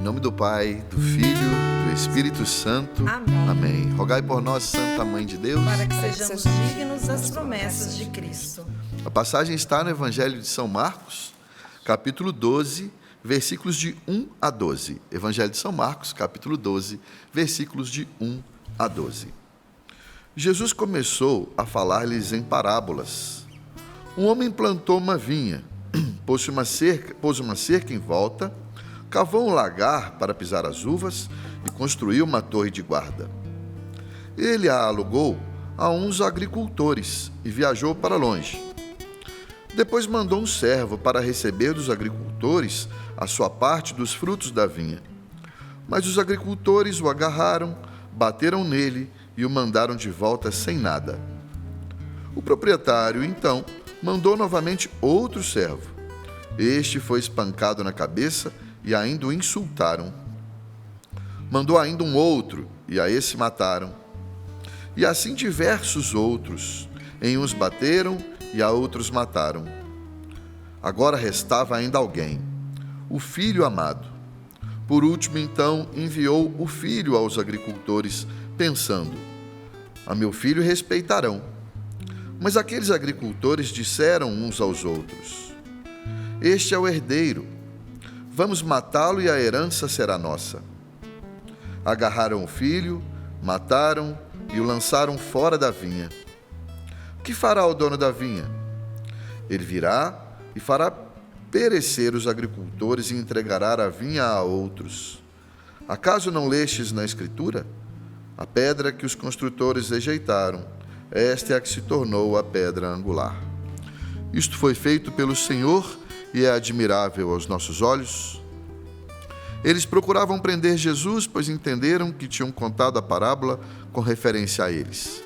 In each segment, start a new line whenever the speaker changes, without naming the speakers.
nome do Pai, do Filho, do Espírito Santo.
Amém.
Amém. Rogai por nós, Santa Mãe de Deus,
Para que sejamos dignos das promessas de Cristo.
A passagem está no Evangelho de São Marcos, capítulo 12, versículos de 1 a 12. Evangelho de São Marcos, capítulo 12, versículos de 1 a 12. Jesus começou a falar-lhes em parábolas. Um homem plantou uma vinha, pôs uma cerca em volta, cavou um lagar para pisar as uvas e construiu uma torre de guarda. Ele a alugou a uns agricultores e viajou para longe. Depois mandou um servo para receber dos agricultores a sua parte dos frutos da vinha. Mas os agricultores o agarraram, bateram nele e o mandaram de volta sem nada. O proprietário, então, mandou novamente outro servo. Este foi espancado na cabeça e ainda o insultaram. Mandou ainda um outro, e a esse mataram. E assim diversos outros. Em uns bateram e a outros mataram. Agora restava ainda alguém, o filho amado. Por último, então, enviou o filho aos agricultores, pensando: a meu filho respeitarão. Mas aqueles agricultores disseram uns aos outros: este é o herdeiro. Vamos matá-lo e a herança será nossa. Agarraram o filho, mataram e o lançaram fora da vinha. O que fará o dono da vinha? Ele virá e fará perecer os agricultores e entregará a vinha a outros. Acaso não lestes na Escritura? A pedra que os construtores rejeitaram, esta é a que se tornou a pedra angular. Isto foi feito pelo Senhor e é admirável aos nossos olhos. Eles procuravam prender Jesus, pois entenderam que tinham contado a parábola com referência a eles.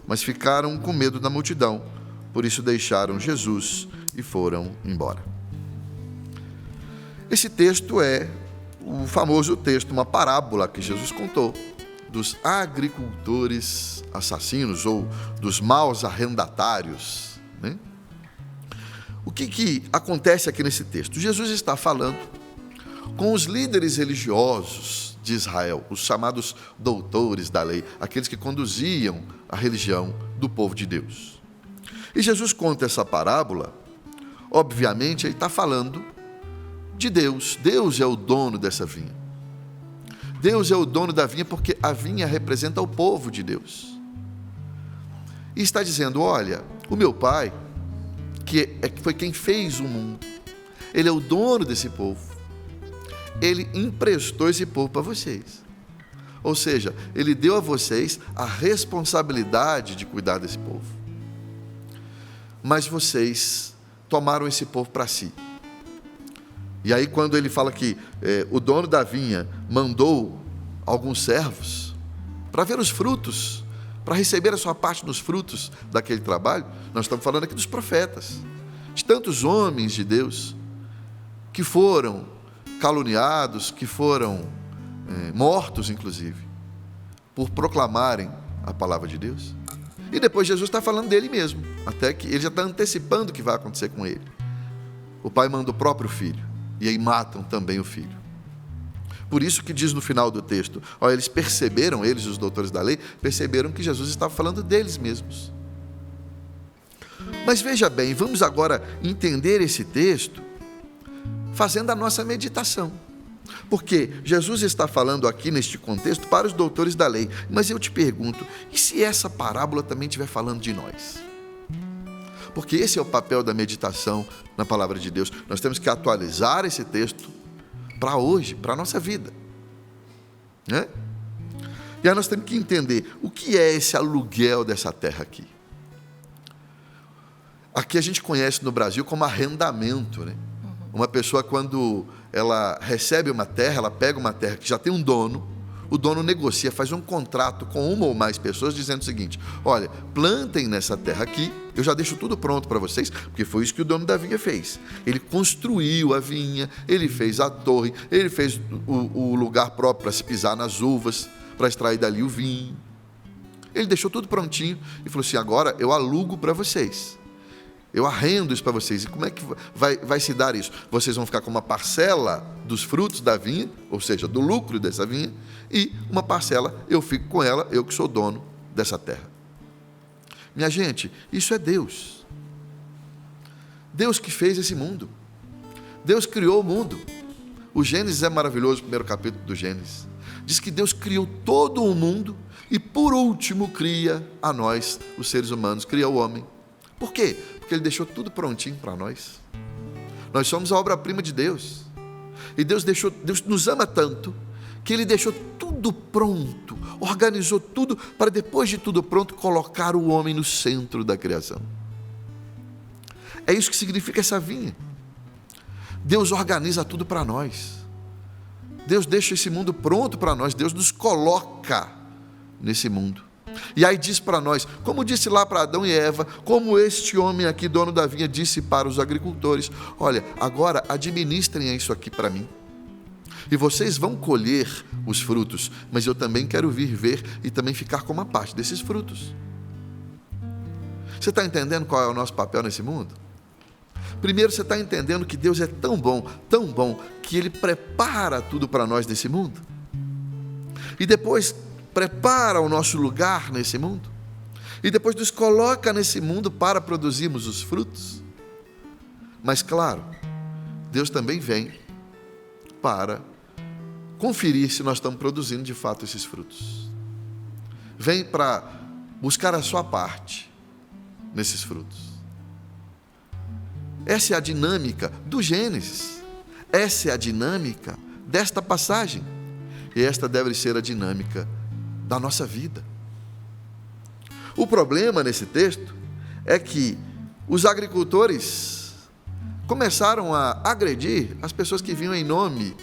Mas ficaram com medo da multidão, por isso deixaram Jesus e foram embora. Esse texto é o famoso texto, uma parábola que Jesus contou dos agricultores assassinos ou dos maus arrendatários, né? O que acontece aqui nesse texto? Jesus está falando com os líderes religiosos de Israel, os chamados doutores da lei, aqueles que conduziam a religião do povo de Deus. E Jesus conta essa parábola, obviamente ele está falando de Deus. Deus é o dono dessa vinha. Deus é o dono da vinha porque a vinha representa o povo de Deus. E está dizendo: olha, o meu Pai, que foi quem fez o mundo, Ele é o dono desse povo. Ele emprestou esse povo para vocês. Ou seja, Ele deu a vocês a responsabilidade de cuidar desse povo. Mas vocês tomaram esse povo para si. E aí quando Ele fala que o dono da vinha mandou alguns servos para ver os frutos, para receber a sua parte nos frutos daquele trabalho, nós estamos falando aqui dos profetas, de tantos homens de Deus que foram caluniados, que foram mortos, inclusive, por proclamarem a palavra de Deus. E depois Jesus está falando dele mesmo, até que ele já está antecipando o que vai acontecer com ele. O pai manda o próprio filho, e aí matam também o filho. Por isso que diz no final do texto, olha, eles perceberam, eles, os doutores da lei, perceberam que Jesus estava falando deles mesmos. Mas veja bem, vamos agora entender esse texto fazendo a nossa meditação. Porque Jesus está falando aqui neste contexto para os doutores da lei. Mas eu te pergunto, e se essa parábola também estiver falando de nós? Porque esse é o papel da meditação na palavra de Deus. Nós temos que atualizar esse texto para hoje, para a nossa vida, né? E aí nós temos que entender o que é esse aluguel dessa terra aqui. Aqui a gente conhece no Brasil como arrendamento, né? Uma pessoa, quando ela recebe uma terra, ela pega uma terra que já tem um dono, o dono negocia, faz um contrato com uma ou mais pessoas dizendo o seguinte: olha, plantem nessa terra aqui, eu já deixo tudo pronto para vocês, porque foi isso que o dono da vinha fez. Ele construiu a vinha, ele fez a torre, ele fez o lugar próprio para se pisar nas uvas, para extrair dali o vinho. Ele deixou tudo prontinho e falou assim: agora eu alugo para vocês. Eu arrendo isso para vocês. E como é que vai se dar isso? Vocês vão ficar com uma parcela dos frutos da vinha, ou seja, do lucro dessa vinha, e uma parcela eu fico com ela, eu que sou dono dessa terra. Minha gente, isso é Deus. Deus que fez esse mundo. Deus criou o mundo. O Gênesis é maravilhoso, o primeiro capítulo do Gênesis. Diz que Deus criou todo o mundo e, por último, cria a nós, os seres humanos, cria o homem. Por quê? Porque Ele deixou tudo prontinho para nós. Nós somos a obra-prima de Deus. E Deus nos ama tanto que Ele deixou tudo pronto, organizou tudo para, depois de tudo pronto, colocar o homem no centro da criação. É isso que significa essa vinha. Deus organiza tudo para nós. Deus deixa esse mundo pronto para nós. Deus nos coloca nesse mundo. E aí diz para nós, como disse lá para Adão e Eva, como este homem aqui, dono da vinha, disse para os agricultores: olha, agora administrem isso aqui para mim. E vocês vão colher os frutos, mas eu também quero vir ver e também ficar com uma parte desses frutos. Você está entendendo qual é o nosso papel nesse mundo? Primeiro, você está entendendo que Deus é tão bom, que Ele prepara tudo para nós nesse mundo. E depois prepara o nosso lugar nesse mundo. E depois nos coloca nesse mundo para produzirmos os frutos. Mas claro, Deus também vem para conferir se nós estamos produzindo de fato esses frutos. Vem para buscar a sua parte nesses frutos. Essa é a dinâmica do Gênesis. Essa é a dinâmica desta passagem. E esta deve ser a dinâmica da nossa vida. O problema nesse texto é que os agricultores começaram a agredir as pessoas que vinham em nome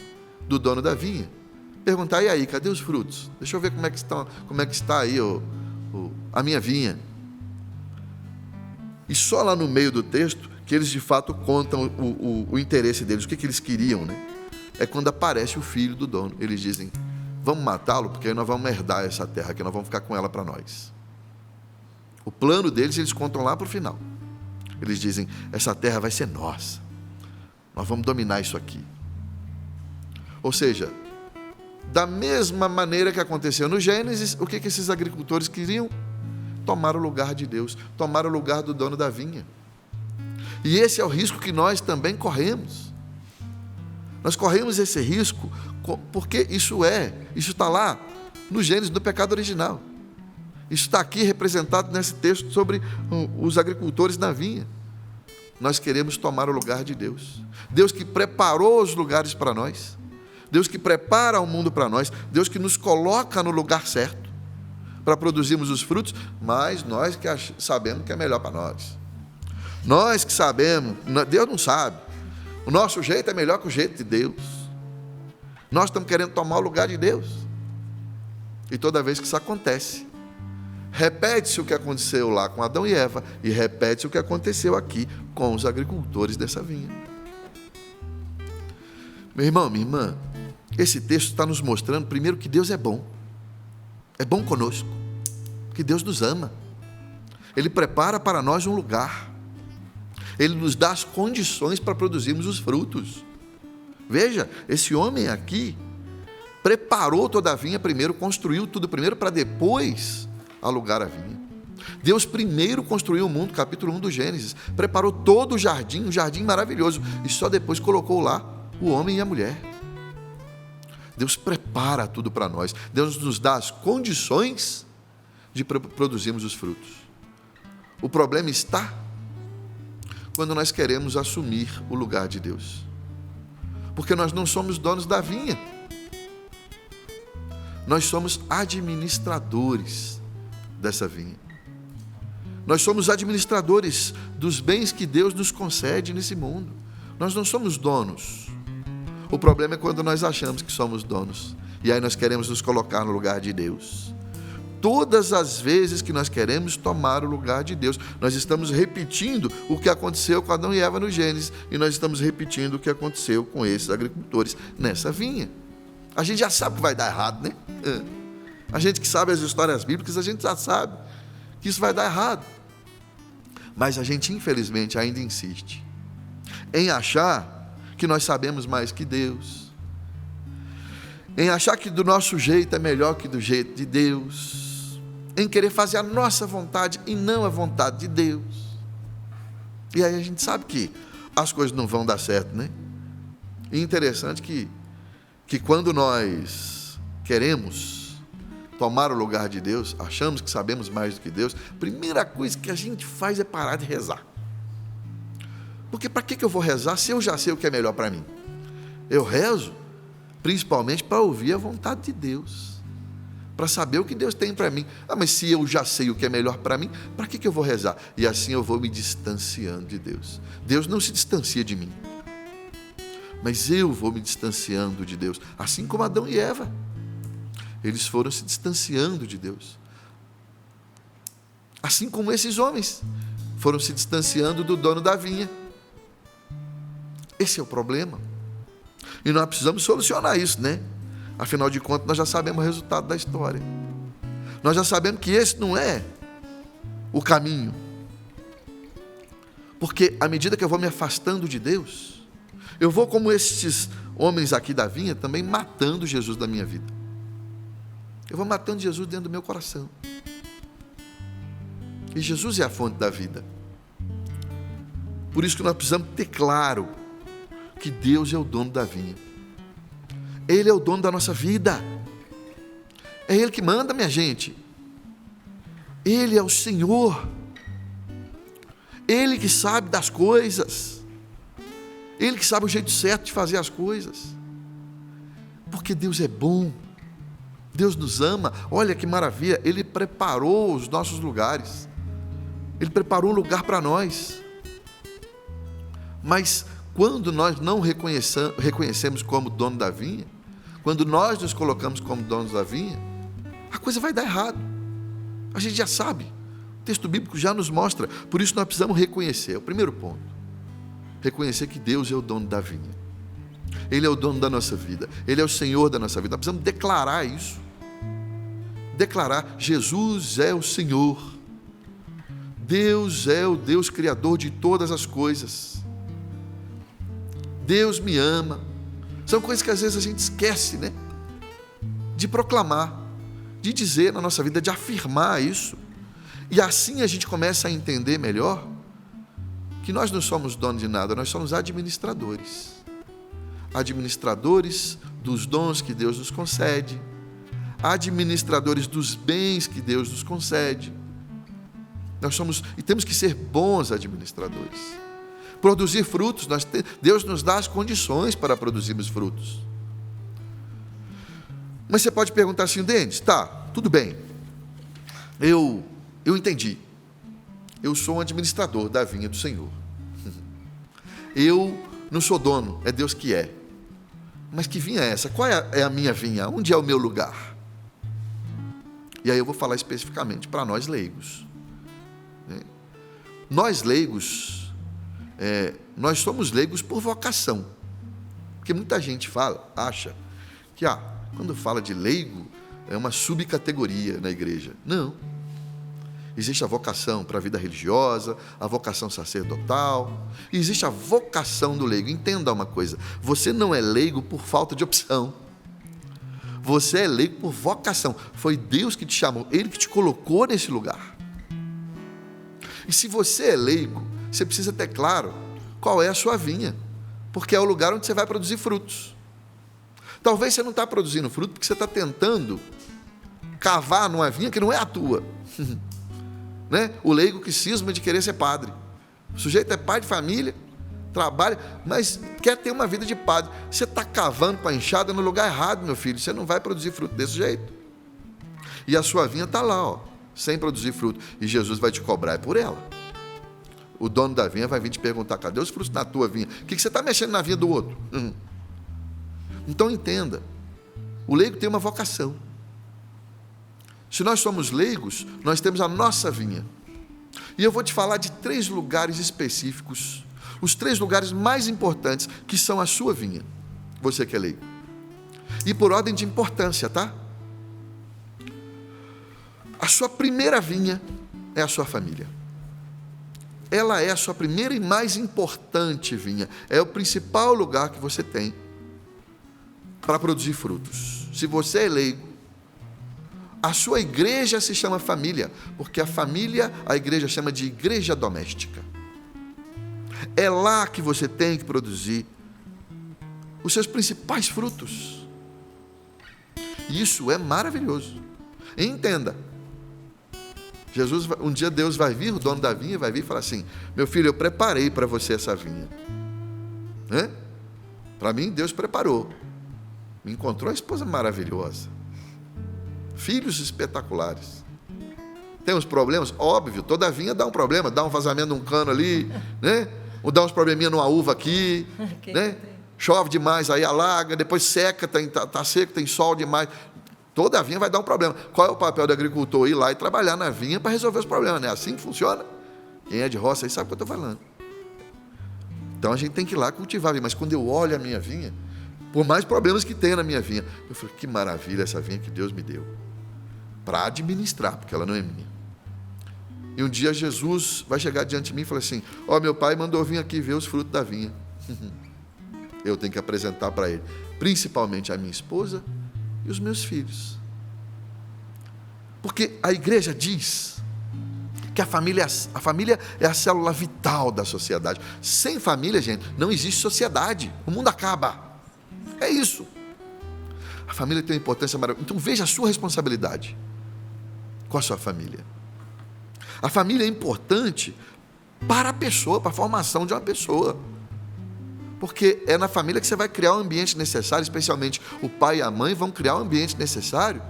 do dono da vinha. Perguntar: e aí, cadê os frutos? Deixa eu ver como é que está aí a minha vinha. E só lá no meio do texto que eles de fato contam o interesse deles, o que eles queriam, né? É quando aparece o filho do dono. Eles dizem: vamos matá-lo, porque aí nós vamos herdar essa terra, que nós vamos ficar com ela para nós. O plano deles, eles contam lá para o final. Eles dizem: essa terra vai ser nossa, nós vamos dominar isso aqui. Ou seja, da mesma maneira que aconteceu no Gênesis, o que esses agricultores queriam? Tomar o lugar de Deus, tomar o lugar do dono da vinha. E esse é o risco que nós também corremos. Nós corremos esse risco porque isso está lá no Gênesis, do pecado original. Isso está aqui representado nesse texto sobre os agricultores na vinha. Nós queremos tomar o lugar de Deus. Deus que preparou os lugares para nós. Deus que prepara o mundo para nós. Deus que nos coloca no lugar certo para produzirmos os frutos, mas nós que sabemos que é melhor para nós. Nós que sabemos, Deus não sabe. O nosso jeito é melhor que o jeito de Deus. Nós estamos querendo tomar o lugar de Deus. E toda vez que isso acontece, repete-se o que aconteceu lá com Adão e Eva e repete-se o que aconteceu aqui com os agricultores dessa vinha. Meu irmão, minha irmã, esse texto está nos mostrando, primeiro, que Deus é bom conosco, que Deus nos ama. Ele prepara para nós um lugar. Ele nos dá as condições para produzirmos os frutos. Veja, esse homem aqui preparou toda a vinha primeiro, construiu tudo primeiro para depois alugar a vinha. Deus primeiro construiu o mundo, capítulo 1 do Gênesis, preparou todo o jardim, um jardim maravilhoso, e só depois colocou lá o homem e a mulher. Deus prepara tudo para nós. Deus nos dá as condições de produzirmos os frutos. O problema está quando nós queremos assumir o lugar de Deus, porque nós não somos donos da vinha, nós somos administradores dessa vinha, nós somos administradores dos bens que Deus nos concede nesse mundo. Nós não somos donos. O problema é quando nós achamos que somos donos, e aí nós queremos nos colocar no lugar de Deus. Todas as vezes que nós queremos tomar o lugar de Deus, nós estamos repetindo o que aconteceu com Adão e Eva no Gênesis, e nós estamos repetindo o que aconteceu com esses agricultores nessa vinha. A gente já sabe que vai dar errado, né? A gente que sabe as histórias bíblicas, a gente já sabe que isso vai dar errado. Mas a gente, infelizmente, ainda insiste em achar que nós sabemos mais que Deus, em achar que do nosso jeito é melhor que do jeito de Deus, em querer fazer a nossa vontade e não a vontade de Deus. E aí a gente sabe que as coisas não vão dar certo, né? E interessante que quando nós queremos tomar o lugar de Deus, achamos que sabemos mais do que Deus, a primeira coisa que a gente faz é parar de rezar. Porque para que eu vou rezar se eu já sei o que é melhor para mim? Eu rezo principalmente para ouvir a vontade de Deus, para saber o que Deus tem para mim. Mas se eu já sei o que é melhor para mim, para que eu vou rezar? E assim eu vou me distanciando de Deus. Deus não se distancia de mim, mas eu vou me distanciando de Deus, assim como Adão e Eva. Eles foram se distanciando de Deus, assim como esses homens foram se distanciando do dono da vinha. Esse é o problema, e nós precisamos solucionar isso, né? Afinal de contas, nós já sabemos o resultado da história. Nós já sabemos que esse não é o caminho, porque à medida que eu vou me afastando de Deus, eu vou, como esses homens aqui da vinha, também matando Jesus da minha vida. Eu vou matando Jesus dentro do meu coração. E Jesus é a fonte da vida. Por isso que nós precisamos ter claro que Deus é o dono da vinha. Ele é o dono da nossa vida. É Ele que manda, minha gente. Ele é o Senhor. Ele que sabe das coisas. Ele que sabe o jeito certo de fazer as coisas. Porque Deus é bom. Deus nos ama. Olha que maravilha. Ele preparou os nossos lugares. Ele preparou um lugar para nós. Mas quando nós não reconhecemos como dono da vinha, quando nós nos colocamos como donos da vinha, a coisa vai dar errado. A gente já sabe. O texto bíblico já nos mostra. Por isso nós precisamos reconhecer. É o primeiro ponto. Reconhecer que Deus é o dono da vinha. Ele é o dono da nossa vida. Ele é o Senhor da nossa vida. Nós precisamos declarar isso. Declarar: Jesus é o Senhor. Deus é o Deus criador de todas as coisas. Deus me ama. São coisas que às vezes a gente esquece, né? De proclamar, de dizer na nossa vida, de afirmar isso. E assim a gente começa a entender melhor que nós não somos donos de nada, nós somos administradores. Administradores dos dons que Deus nos concede, administradores dos bens que Deus nos concede. Nós somos, e temos que ser bons administradores. Produzir frutos, Deus nos dá as condições para produzirmos frutos. Mas você pode perguntar assim: Denis, tá, tudo bem, eu entendi, eu sou um administrador da vinha do Senhor, eu não sou dono, é Deus que é. Mas que vinha é essa? Qual é a minha vinha? Onde é o meu lugar? E aí eu vou falar especificamente para nós leigos. Nós leigos, nós somos leigos por vocação. Porque muita gente acha que quando fala de leigo, é uma subcategoria na igreja. Não. Existe a vocação para a vida religiosa, a vocação sacerdotal, e existe a vocação do leigo. Entenda uma coisa: você não é leigo por falta de opção. Você é leigo por vocação. Foi Deus que te chamou, Ele que te colocou nesse lugar. E se você é leigo, você precisa ter claro qual é a sua vinha, porque é o lugar onde você vai produzir frutos. Talvez você não está produzindo fruto porque você está tentando cavar numa vinha que não é a tua. Né? O leigo que cisma de querer ser padre. O sujeito é pai de família, trabalha, mas quer ter uma vida de padre. Você está cavando com a enxada no lugar errado, meu filho. Você não vai produzir fruto desse jeito. E a sua vinha está lá, sem produzir fruto. E Jesus vai te cobrar por ela. O dono da vinha vai vir te perguntar: cadê os frutos na tua vinha? O que você está mexendo na vinha do outro? Então entenda, o leigo tem uma vocação. Se nós somos leigos, nós temos a nossa vinha. E eu vou te falar de 3 lugares específicos, os 3 lugares mais importantes, que são a sua vinha, você que é leigo. E por ordem de importância, tá? A sua primeira vinha é a sua família. ela é a sua primeira e mais importante vinha. É o principal lugar que você tem para produzir frutos. Se você é leigo, a sua igreja se chama família, porque a família, a igreja chama de igreja doméstica. É lá que você tem que produzir os seus principais frutos. E isso é maravilhoso. Entenda. Um dia Deus vai vir, o dono da vinha vai vir e falar assim: meu filho, eu preparei para você essa vinha. Para mim, Deus preparou. Me encontrou uma esposa maravilhosa. Filhos espetaculares. Tem uns problemas? Óbvio, toda vinha dá um problema. Dá um vazamento num cano ali, né? Ou dá uns probleminha numa uva aqui, né? Chove demais, aí alaga, depois seca, tá seco, tem sol demais. Toda vinha vai dar um problema. Qual é o papel do agricultor? Ir lá e trabalhar na vinha para resolver os problemas, não é assim que funciona? Quem é de roça aí sabe o que eu estou falando. Então a gente tem que ir lá cultivar a vinha. Mas quando eu olho a minha vinha, por mais problemas que tenha na minha vinha, eu falo, que maravilha essa vinha que Deus me deu para administrar, porque ela não é minha. E um dia Jesus vai chegar diante de mim e falar assim: meu pai mandou vir aqui ver os frutos da vinha. Eu tenho que apresentar para ele, principalmente a minha esposa e os meus filhos. Porque a igreja diz que a família é a célula vital da sociedade. Sem família, gente, não existe sociedade. O mundo acaba. É isso. A família tem uma importância maravilhosa. Então veja a sua responsabilidade com a sua família. A família é importante para a pessoa, para a formação de uma pessoa. Porque é na família que você vai criar o ambiente necessário, especialmente o pai e a mãe vão criar o ambiente necessário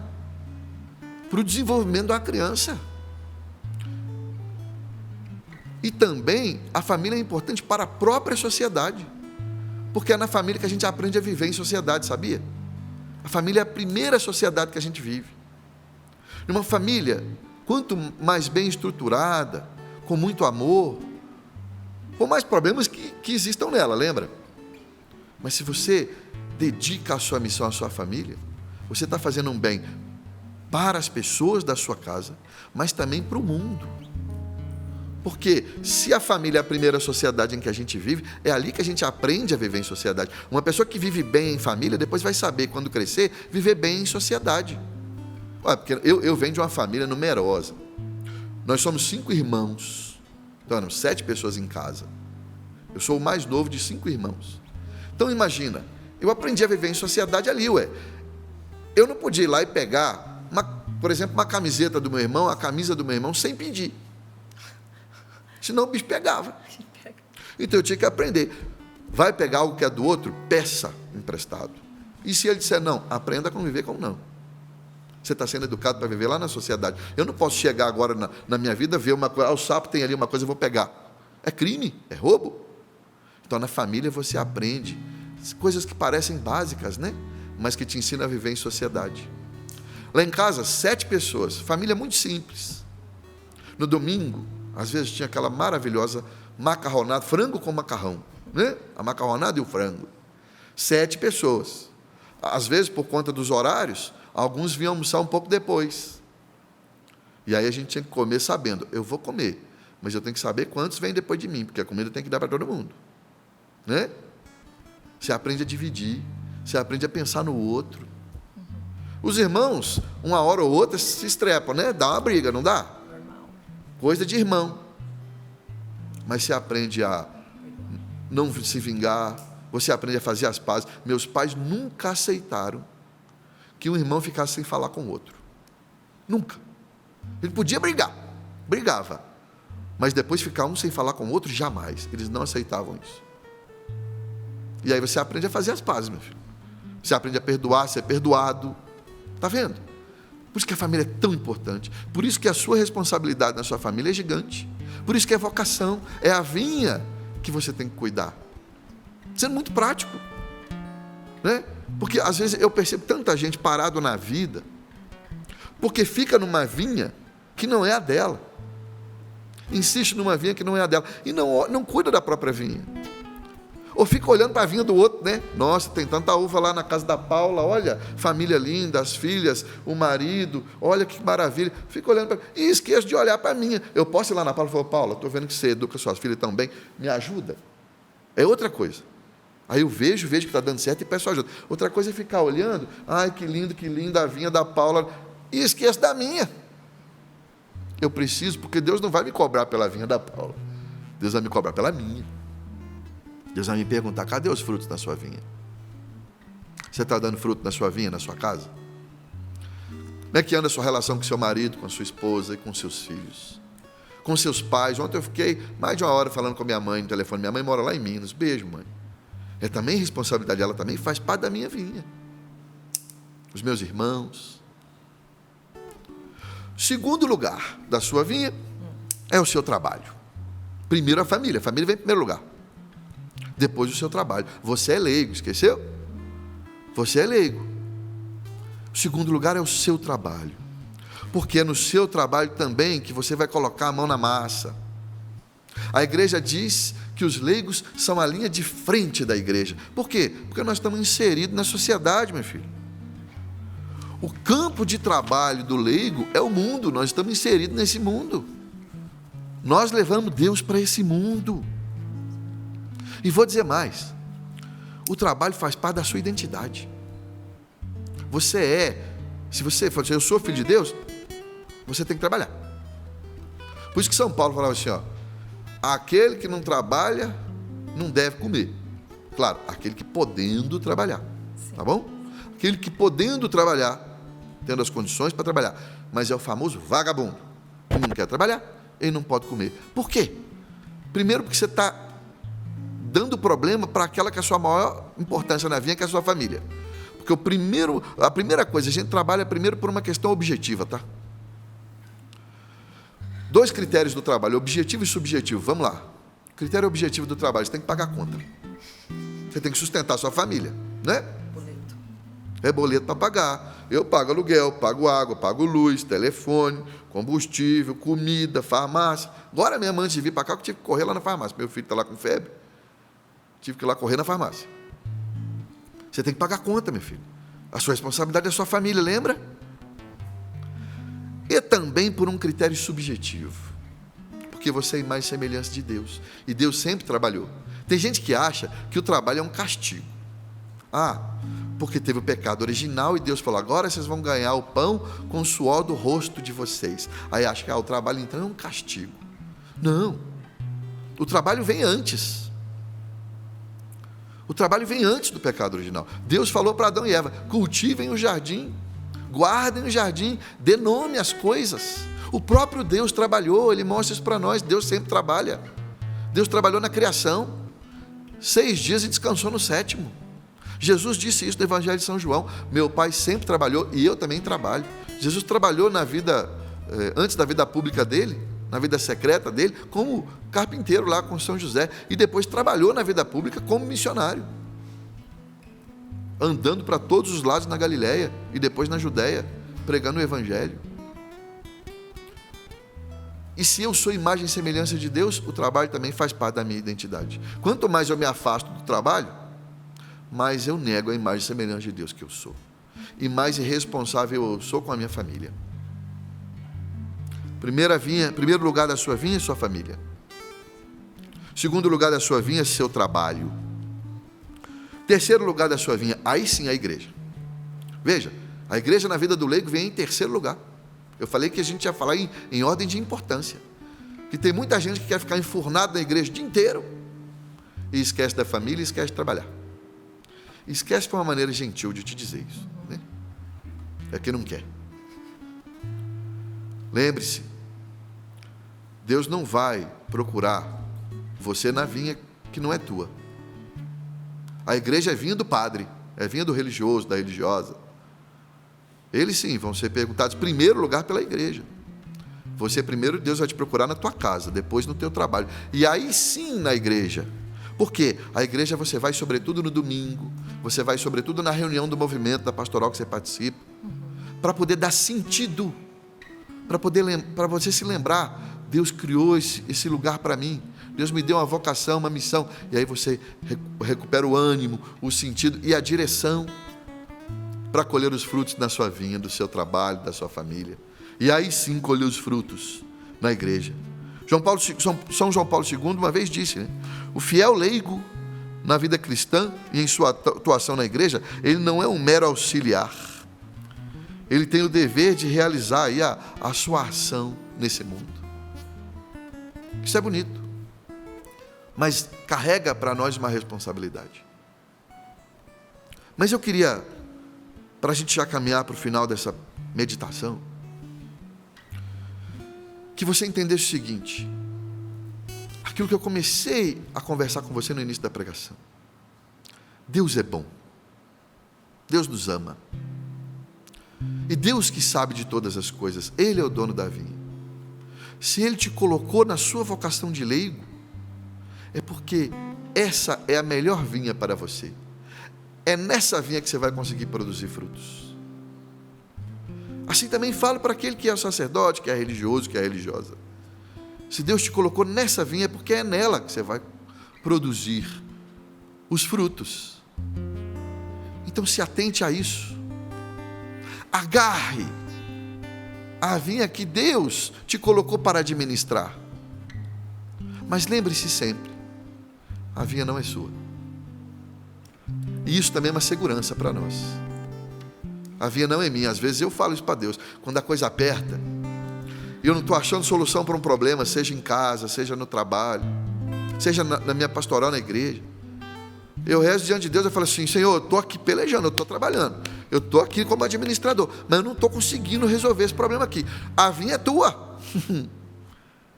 para o desenvolvimento da criança. E também a família é importante para a própria sociedade, porque é na família que a gente aprende a viver em sociedade, sabia? A família é a primeira sociedade que a gente vive. Numa família, quanto mais bem estruturada, com muito amor, por mais problemas que existam nela, lembra? Mas se você dedica a sua missão à sua família, você está fazendo um bem para as pessoas da sua casa, mas também para o mundo. Porque se a família é a primeira sociedade em que a gente vive, é ali que a gente aprende a viver em sociedade. Uma pessoa que vive bem em família, depois vai saber, quando crescer, viver bem em sociedade. Olha, porque eu venho de uma família numerosa. Nós somos 5 irmãos. Então, éramos 7 pessoas em casa. Eu sou o mais novo de 5 irmãos. Então, imagina, eu aprendi a viver em sociedade ali, Eu não podia ir lá e pegar, por exemplo, uma camiseta do meu irmão, a camisa do meu irmão, sem pedir. Senão o bicho pegava. Então, eu tinha que aprender. Vai pegar algo que é do outro? Peça emprestado. E se ele disser não, aprenda a conviver com não. Você está sendo educado para viver lá na sociedade. Eu não posso chegar agora na minha vida, ver uma coisa, o sapo tem ali uma coisa, eu vou pegar. É crime, é roubo. Então, na família você aprende coisas que parecem básicas, né? Mas que te ensinam a viver em sociedade. Lá em casa, 7 pessoas, família muito simples. No domingo, às vezes tinha aquela maravilhosa macarronada, frango com macarrão, né? A macarronada e o frango. 7 pessoas. Às vezes, por conta dos horários, alguns vinham almoçar um pouco depois. E aí a gente tinha que comer sabendo, eu vou comer, mas eu tenho que saber quantos vêm depois de mim, porque a comida tem que dar para todo mundo. Né? Você aprende a dividir, você aprende a pensar no outro. Os irmãos, uma hora ou outra, se estrepam, né? Dá uma briga, não dá? Coisa de irmão. Mas você aprende a não se vingar, você aprende a fazer as pazes. Meus pais nunca aceitaram que um irmão ficasse sem falar com o outro. Nunca. Ele podia brigar, brigava, mas depois ficar um sem falar com o outro, jamais. Eles não aceitavam isso. E aí você aprende a fazer as pazes, meu filho. Você aprende a perdoar, ser perdoado. Está vendo? Por isso que a família é tão importante. Por isso que a sua responsabilidade na sua família é gigante. Por isso que é vocação, é a vinha que você tem que cuidar. Sendo muito prático, né? Porque às vezes eu percebo tanta gente parado na vida, porque fica numa vinha que não é a dela. Insiste numa vinha que não é a dela. E não cuida da própria vinha. Ou fica olhando para a vinha do outro, né? Nossa, tem tanta uva lá na casa da Paula, olha, família linda, as filhas, o marido, olha que maravilha. Fica olhando para... E esqueço de olhar para a minha. Eu posso ir lá na Paula e falar, Paula, estou vendo que você educa suas filhas tão bem, me ajuda? É outra coisa. Aí eu vejo que está dando certo e peço ajuda. Outra coisa é ficar olhando, ai, que linda a vinha da Paula, e esqueço da minha. Eu preciso, porque Deus não vai me cobrar pela vinha da Paula. Deus vai me cobrar pela minha. Deus vai me perguntar, cadê os frutos da sua vinha? Você está dando fruto na sua vinha, na sua casa? Como é que anda a sua relação com seu marido, com a sua esposa e com seus filhos? Com seus pais? Ontem eu fiquei mais de uma hora falando com a minha mãe no telefone. Minha mãe mora lá em Minas. Beijo, mãe. É também responsabilidade dela, também faz parte da minha vinha. Os meus irmãos. Segundo lugar da sua vinha é o seu trabalho. Primeiro a família vem em primeiro lugar. Depois o seu trabalho. Você é leigo, esqueceu? Você é leigo. O segundo lugar é o seu trabalho. Porque é no seu trabalho também que você vai colocar a mão na massa. A igreja diz que os leigos são a linha de frente da igreja. Por quê? Porque nós estamos inseridos na sociedade, meu filho. O campo de trabalho do leigo é o mundo. Nós estamos inseridos nesse mundo. Nós levamos Deus para esse mundo. E vou dizer mais, o trabalho faz parte da sua identidade. Se você for dizer, eu sou filho de Deus, você tem que trabalhar. Por isso que São Paulo falava assim, aquele que não trabalha, não deve comer. Claro, aquele que podendo trabalhar, tá bom? Aquele que podendo trabalhar, tendo as condições para trabalhar, mas é o famoso vagabundo, que não quer trabalhar, ele não pode comer. Por quê? Primeiro porque você está dando problema para aquela que é a sua maior importância na vida, que é a sua família. Porque a primeira coisa, a gente trabalha primeiro por uma questão objetiva, tá? 2 critérios do trabalho, objetivo e subjetivo. Vamos lá. Critério objetivo do trabalho, você tem que pagar a conta. Você tem que sustentar a sua família, né?
Boleto.
É boleto para pagar. Eu pago aluguel, pago água, pago luz, telefone, combustível, comida, farmácia. Agora mesmo, antes de vir para cá, eu tive que correr lá na farmácia. Meu filho está lá com febre. Tive que ir lá correr na farmácia. Você tem que pagar a conta, meu filho. A sua responsabilidade é a sua família, lembra? E também por um critério subjetivo. Porque você é imagem e semelhança de Deus. E Deus sempre trabalhou. Tem gente que acha que o trabalho é um castigo. Porque teve o pecado original e Deus falou, agora vocês vão ganhar o pão com o suor do rosto de vocês. Aí acha que o trabalho então é um castigo. Não. O trabalho vem antes. O trabalho vem antes do pecado original. Deus falou para Adão e Eva, cultivem o jardim, guardem o jardim, dê nome às coisas. O próprio Deus trabalhou, Ele mostra isso para nós, Deus sempre trabalha. Deus trabalhou na criação, 6 dias e descansou no 7º. Jesus disse isso no Evangelho de São João, meu Pai sempre trabalhou e eu também trabalho. Jesus trabalhou na vida, antes da vida pública dele, na vida secreta dele, como carpinteiro lá com São José, e depois trabalhou na vida pública como missionário, andando para todos os lados na Galileia e depois na Judéia, pregando o Evangelho. E se eu sou imagem e semelhança de Deus, o trabalho também faz parte da minha identidade. Quanto mais eu me afasto do trabalho, mais eu nego a imagem e semelhança de Deus que eu sou, e mais irresponsável eu sou com a minha família. Primeiro lugar da sua vinha é sua família. Segundo lugar da sua vinha é seu trabalho. Terceiro lugar da sua vinha, aí sim a igreja. Veja, a igreja na vida do leigo vem em terceiro lugar. Eu falei que a gente ia falar em ordem de importância. Que tem muita gente que quer ficar enfurnado na igreja o dia inteiro e esquece da família e esquece de trabalhar. Esquece foi uma maneira gentil de te dizer isso, né? É que não quer. Lembre-se, Deus não vai procurar você na vinha que não é tua. A igreja é vinha do padre, é vinha do religioso, da religiosa. Eles sim vão ser perguntados em primeiro lugar pela igreja. Você primeiro, Deus vai te procurar na tua casa, depois no teu trabalho. E aí sim na igreja. Por quê? A igreja você vai sobretudo no domingo, você vai sobretudo na reunião do movimento, da pastoral que você participa, para poder dar sentido, para você se lembrar, Deus criou esse lugar para mim. Deus me deu uma vocação, uma missão. E aí você recupera o ânimo, o sentido e a direção para colher os frutos na sua vinha, do seu trabalho, da sua família. E aí sim colher os frutos na igreja. São João Paulo II uma vez disse, né? O fiel leigo na vida cristã e em sua atuação na igreja, ele não é um mero auxiliar. Ele tem o dever de realizar aí a sua ação nesse mundo. Isso é bonito, mas carrega para nós uma responsabilidade. Mas eu queria, para a gente já caminhar para o final dessa meditação, que você entendesse o seguinte: aquilo que eu comecei a conversar com você no início da pregação. Deus é bom, Deus nos ama, e Deus que sabe de todas as coisas, Ele é o dono da vinha. Se Ele te colocou na sua vocação de leigo, é porque essa é a melhor vinha para você. É nessa vinha que você vai conseguir produzir frutos. Assim também falo para aquele que é sacerdote, que é religioso, que é religiosa. Se Deus te colocou nessa vinha, é porque é nela que você vai produzir os frutos. Então se atente a isso. Agarre a vinha que Deus te colocou para administrar. Mas lembre-se sempre, a vinha não é sua. E isso também é uma segurança para nós. A vinha não é minha. Às vezes eu falo isso para Deus, quando a coisa aperta, e eu não estou achando solução para um problema, seja em casa, seja no trabalho, seja na minha pastoral na igreja. Eu rezo diante de Deus, eu falo assim: Senhor, eu estou aqui pelejando, eu estou trabalhando, eu estou aqui como administrador, mas eu não estou conseguindo resolver esse problema aqui. A vinha é tua.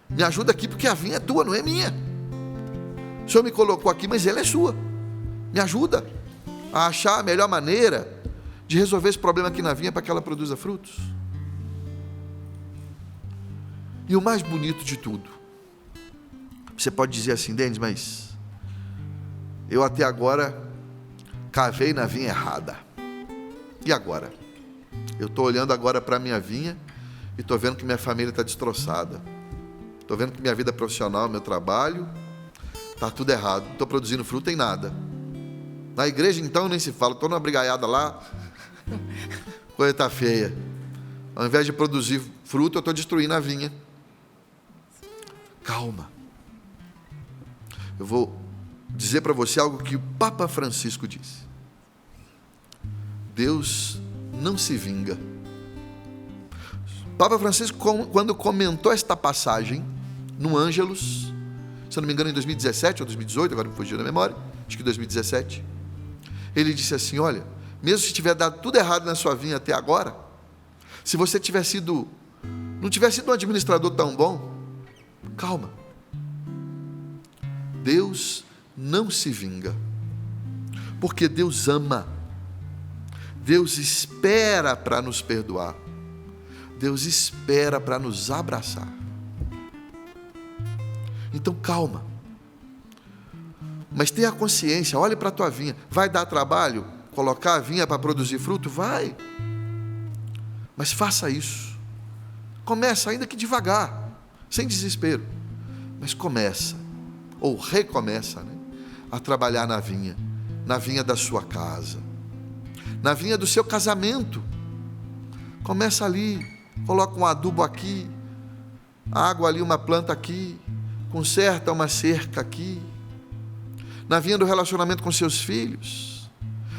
Me ajuda aqui, porque a vinha é tua, não é minha. O Senhor me colocou aqui, mas ela é sua. Me ajuda a achar a melhor maneira de resolver esse problema aqui na vinha para que ela produza frutos. E o mais bonito de tudo, você pode dizer assim: Denis, mas eu até agora cavei na vinha errada. E agora? Eu estou olhando agora para a minha vinha e estou vendo que minha família está destroçada. Estou vendo que minha vida profissional, meu trabalho, está tudo errado. Não estou produzindo fruto em nada. Na igreja então nem se fala, estou numa brigaiada lá, coisa está feia. Ao invés de produzir fruto, eu estou destruindo a vinha. Calma. Eu vou dizer para você algo que o Papa Francisco disse: Deus não se vinga. O Papa Francisco, quando comentou esta passagem no Ângelus, se eu não me engano em 2017 ou 2018, agora me fugiu da memória, acho que 2017, ele disse assim: olha, mesmo se tiver dado tudo errado na sua vinha até agora, se você não tiver sido um administrador tão bom, calma. Deus não se vinga, porque Deus ama. Deus espera para nos perdoar. Deus espera para nos abraçar. Então calma. Mas tenha consciência, olhe para a tua vinha. Vai dar trabalho colocar a vinha para produzir fruto? Vai. Mas faça isso. Começa, ainda que devagar, sem desespero. Mas começa, ou recomeça, né, a trabalhar na vinha da sua casa, na vinha do seu casamento. Começa ali, coloca um adubo aqui, água ali, uma planta aqui, conserta uma cerca aqui. Na vinha do relacionamento com seus filhos.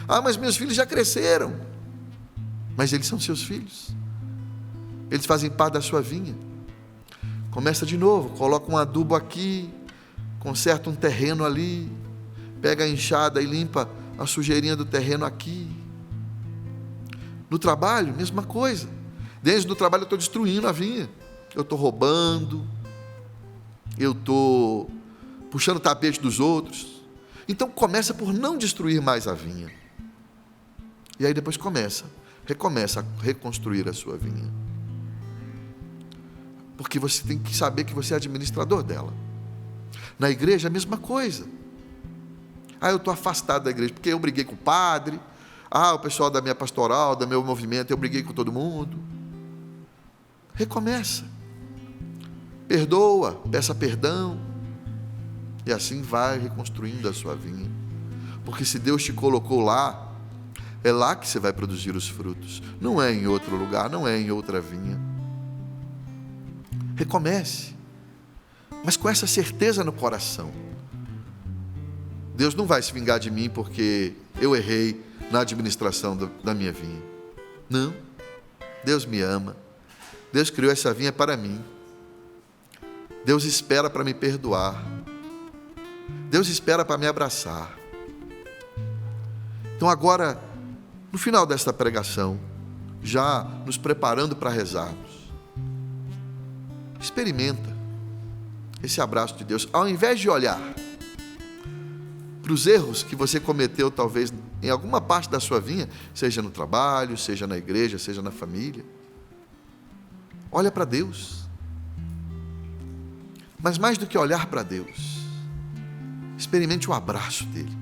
Ah, mas meus filhos já cresceram. Mas eles são seus filhos. Eles fazem parte da sua vinha. Começa de novo, coloca um adubo aqui, conserta um terreno ali, pega a enxada e limpa a sujeirinha do terreno aqui. No trabalho, mesma coisa. Desde o trabalho eu estou destruindo a vinha. Eu estou roubando, eu estou puxando o tapete dos outros. Então começa por não destruir mais a vinha. E aí depois recomeça a reconstruir a sua vinha. Porque você tem que saber que você é administrador dela. Na igreja a mesma coisa. Ah, eu estou afastado da igreja porque eu briguei com o padre. Ah, o pessoal da minha pastoral, do meu movimento, eu briguei com todo mundo. Recomeça. Perdoa, peça perdão. E assim vai reconstruindo a sua vinha. Porque se Deus te colocou lá, é lá que você vai produzir os frutos. Não é em outro lugar, não é em outra vinha. Recomece, mas com essa certeza no coração. Deus não vai se vingar de mim porque eu errei na administração da minha vinha. Não, Deus me ama. Deus criou essa vinha para mim. Deus espera para me perdoar. Deus espera para me abraçar. Então agora, no final desta pregação, já nos preparando para rezarmos, experimenta esse abraço de Deus. Ao invés de olhar para os erros que você cometeu, talvez em alguma parte da sua vinha, seja no trabalho, seja na igreja, seja na família, olha para Deus. Mas mais do que olhar para Deus, experimente o abraço dele.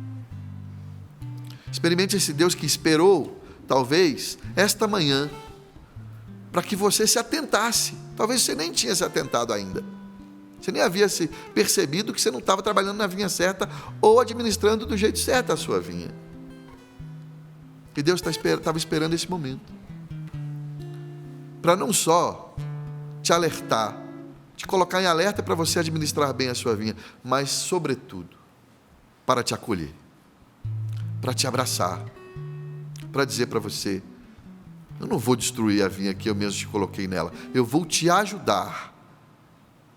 Experimente esse Deus que esperou, talvez, esta manhã, para que você se atentasse. Talvez você nem tinha se atentado ainda. Você nem havia se percebido que você não estava trabalhando na vinha certa ou administrando do jeito certo a sua vinha. E Deus estava esperando esse momento para não só te alertar, te colocar em alerta para você administrar bem a sua vinha, mas, sobretudo, para te acolher, para te abraçar, para dizer para você: eu não vou destruir a vinha que eu mesmo te coloquei nela, eu vou te ajudar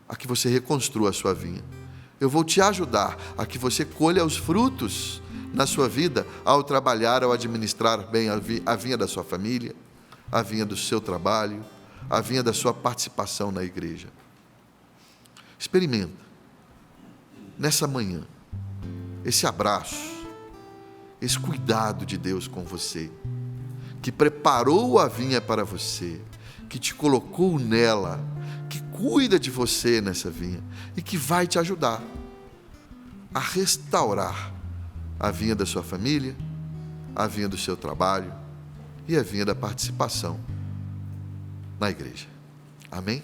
a que você reconstrua a sua vinha. Eu vou te ajudar a que você colha os frutos na sua vida ao trabalhar, ao administrar bem a vinha da sua família, a vinha do seu trabalho, a vinha da sua participação na igreja. Experimenta, nessa manhã, esse abraço, esse cuidado de Deus com você, que preparou a vinha para você, que te colocou nela, que cuida de você nessa vinha e que vai te ajudar a restaurar a vinha da sua família, a vinha do seu trabalho e a vinha da participação na igreja. Amém?